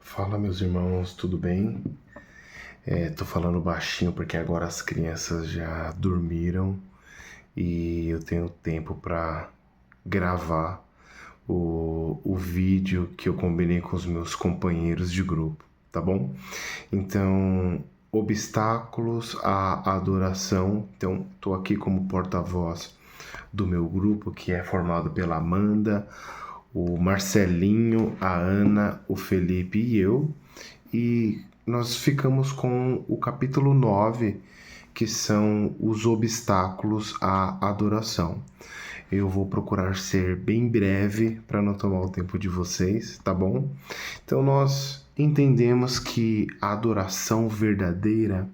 Fala, meus irmãos, tudo bem? Tô falando baixinho porque agora as crianças já dormiram e eu tenho tempo para gravar o vídeo que eu combinei com os meus companheiros de grupo, tá bom? Então, obstáculos à adoração. Então, tô aqui como porta-voz do meu grupo, que é formado pela Amanda, o Marcelinho, a Ana, o Felipe e eu. E nós ficamos com o capítulo 9, que são os obstáculos à adoração. Eu vou procurar ser bem breve para não tomar o tempo de vocês, tá bom? Então nós entendemos que a adoração verdadeira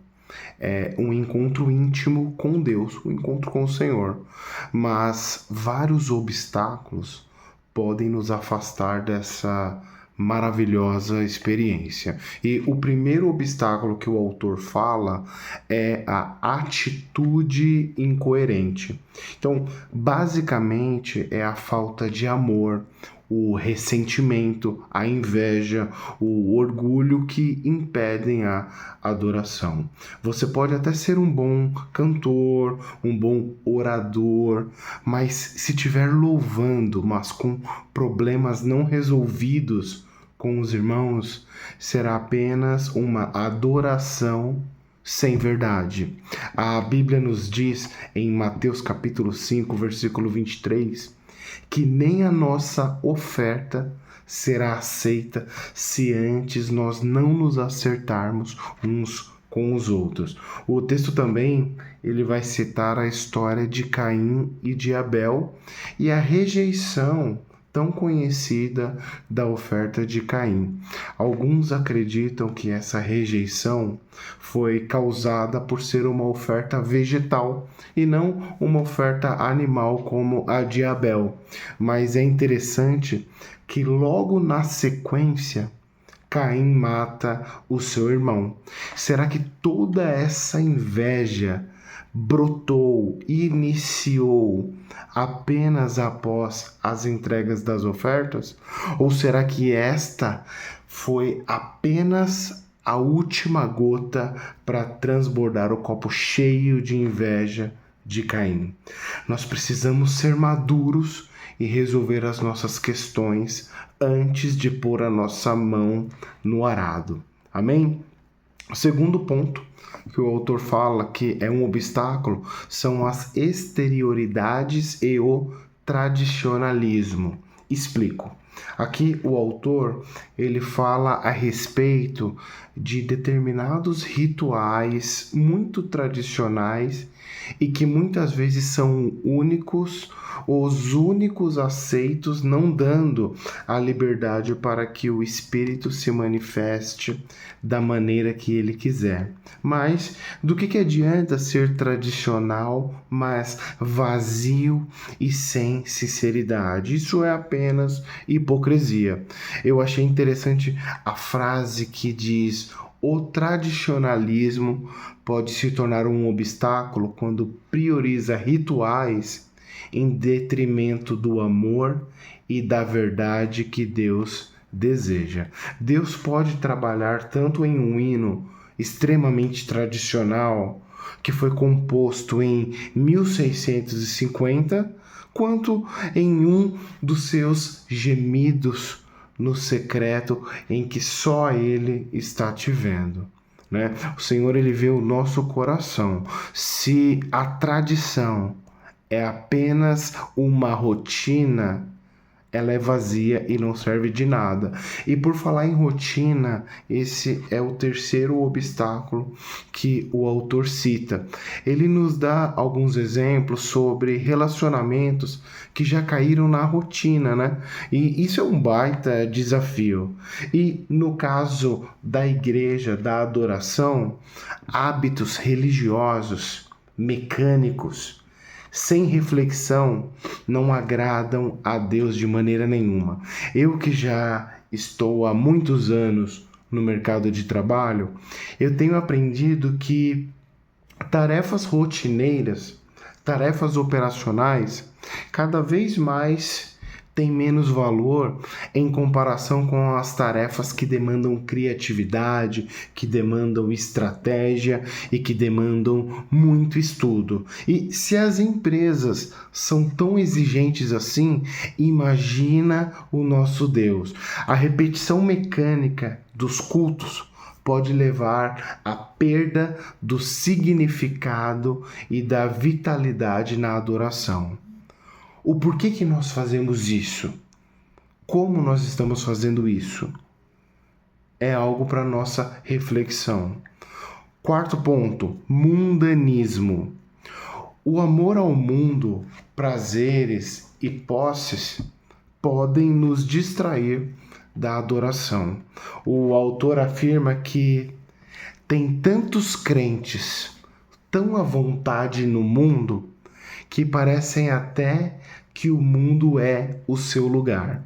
é um encontro íntimo com Deus, um encontro com o Senhor, mas vários obstáculos podem nos afastar dessa maravilhosa experiência. E o primeiro obstáculo que o autor fala é a atitude incoerente. Então, basicamente, é a falta de amor, o ressentimento, a inveja, o orgulho que impedem a adoração. Você pode até ser um bom cantor, um bom orador, mas se estiver louvando, mas com problemas não resolvidos com os irmãos, será apenas uma adoração sem verdade. A Bíblia nos diz em Mateus capítulo 5, versículo 23, que nem a nossa oferta será aceita se antes nós não nos acertarmos uns com os outros. O texto também ele vai citar a história de Caim e de Abel e a rejeição tão conhecida da oferta de Caim. Alguns acreditam que essa rejeição foi causada por ser uma oferta vegetal e não uma oferta animal como a de Abel. Mas é interessante que logo na sequência Caim mata o seu irmão. Será que toda essa inveja brotou, iniciou apenas após as entregas das ofertas? Ou será que esta foi apenas a última gota para transbordar o copo cheio de inveja de Caim? Nós precisamos ser maduros e resolver as nossas questões antes de pôr a nossa mão no arado. Amém? O segundo ponto que o autor fala que é um obstáculo são as exterioridades e o tradicionalismo. Explico. Aqui o autor ele fala a respeito de determinados rituais muito tradicionais e que muitas vezes são únicos, os únicos aceitos, não dando a liberdade para que o Espírito se manifeste da maneira que ele quiser. Mas do que adianta ser tradicional, mas vazio e sem sinceridade? Isso é apenas hipocrisia. Eu achei interessante a frase que diz: o tradicionalismo pode se tornar um obstáculo quando prioriza rituais em detrimento do amor e da verdade que Deus deseja. Deus pode trabalhar tanto em um hino extremamente tradicional, que foi composto em 1650, quanto em um dos seus gemidos no secreto em que só Ele está te vendo. Né? O Senhor ele vê o nosso coração. Se a tradição é apenas uma rotina, ela é vazia e não serve de nada. E por falar em rotina, esse é o terceiro obstáculo que o autor cita. Ele nos dá alguns exemplos sobre relacionamentos que já caíram na rotina, né? E isso é um baita desafio. E no caso da igreja, da adoração, hábitos religiosos, mecânicos, sem reflexão, não agradam a Deus de maneira nenhuma. Eu que já estou há muitos anos no mercado de trabalho, eu tenho aprendido que tarefas rotineiras, tarefas operacionais, cada vez mais tem menos valor em comparação com as tarefas que demandam criatividade, que demandam estratégia e que demandam muito estudo. E se as empresas são tão exigentes assim, imagina o nosso Deus. A repetição mecânica dos cultos pode levar à perda do significado e da vitalidade na adoração. O porquê que nós fazemos isso? Como nós estamos fazendo isso? É algo para nossa reflexão. Quarto ponto, mundanismo. O amor ao mundo, prazeres e posses podem nos distrair da adoração. O autor afirma que tem tantos crentes tão à vontade no mundo que parecem até que o mundo é o seu lugar.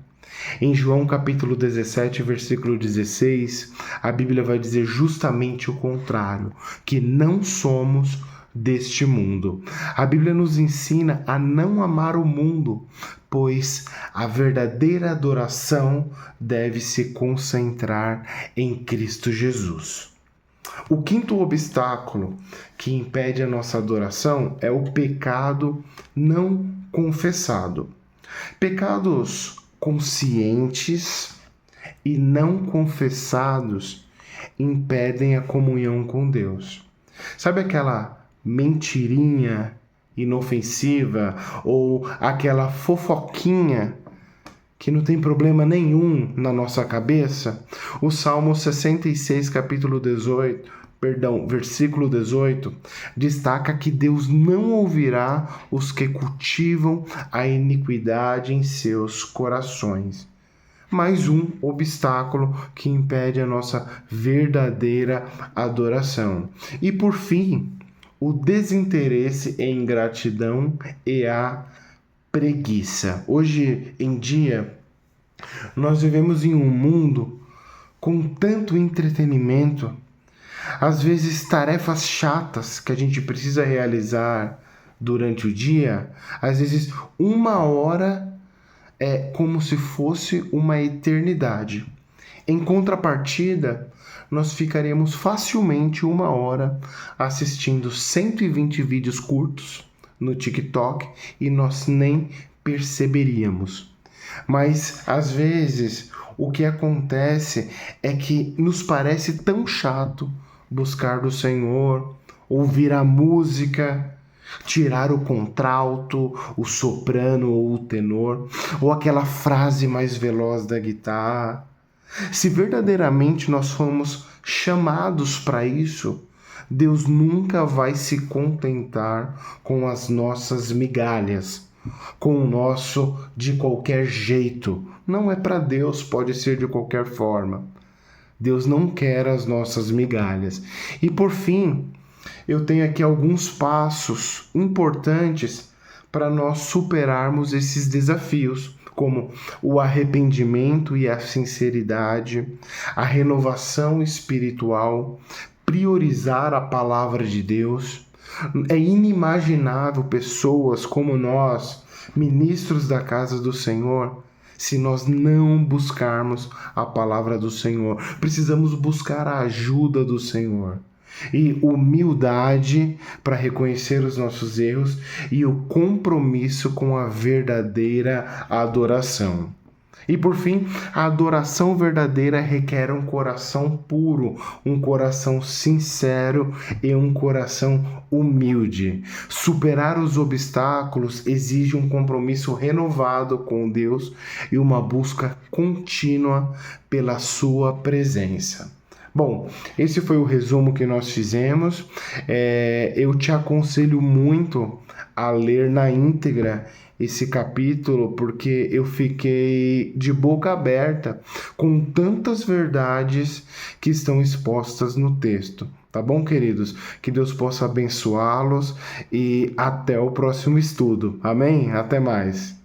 Em João capítulo 17, versículo 16, a Bíblia vai dizer justamente o contrário, que não somos deste mundo. A Bíblia nos ensina a não amar o mundo, pois a verdadeira adoração deve se concentrar em Cristo Jesus. O quinto obstáculo que impede a nossa adoração é o pecado não confessado. Pecados conscientes e não confessados impedem a comunhão com Deus. Sabe aquela mentirinha inofensiva ou aquela fofoquinha que não tem problema nenhum na nossa cabeça? O Salmo 66, versículo 18, destaca que Deus não ouvirá os que cultivam a iniquidade em seus corações. Mais um obstáculo que impede a nossa verdadeira adoração. E por fim, o desinteresse em ingratidão e a preguiça. Hoje em dia, nós vivemos em um mundo com tanto entretenimento, às vezes tarefas chatas que a gente precisa realizar durante o dia, às vezes 1 hora é como se fosse uma eternidade. Em contrapartida, nós ficaremos facilmente 1 hora assistindo 120 vídeos curtos no TikTok e nós nem perceberíamos. Mas, às vezes, o que acontece é que nos parece tão chato buscar do Senhor, ouvir a música, tirar o contralto, o soprano ou o tenor, ou aquela frase mais veloz da guitarra. Se verdadeiramente nós fomos chamados para isso, Deus nunca vai se contentar com as nossas migalhas, com o nosso de qualquer jeito. Não é para Deus, pode ser de qualquer forma. Deus não quer as nossas migalhas. E por fim, eu tenho aqui alguns passos importantes para nós superarmos esses desafios, como o arrependimento e a sinceridade, a renovação espiritual, priorizar a palavra de Deus. É inimaginável pessoas como nós, ministros da casa do Senhor, se nós não buscarmos a palavra do Senhor. Precisamos buscar a ajuda do Senhor. E humildade para reconhecer os nossos erros e o compromisso com a verdadeira adoração. E por fim, a adoração verdadeira requer um coração puro, um coração sincero e um coração humilde. Superar os obstáculos exige um compromisso renovado com Deus e uma busca contínua pela sua presença. Bom, esse foi o resumo que nós fizemos. Eu te aconselho muito a ler na íntegra esse capítulo, porque eu fiquei de boca aberta com tantas verdades que estão expostas no texto. Tá bom, queridos? Que Deus possa abençoá-los e até o próximo estudo. Amém? Até mais.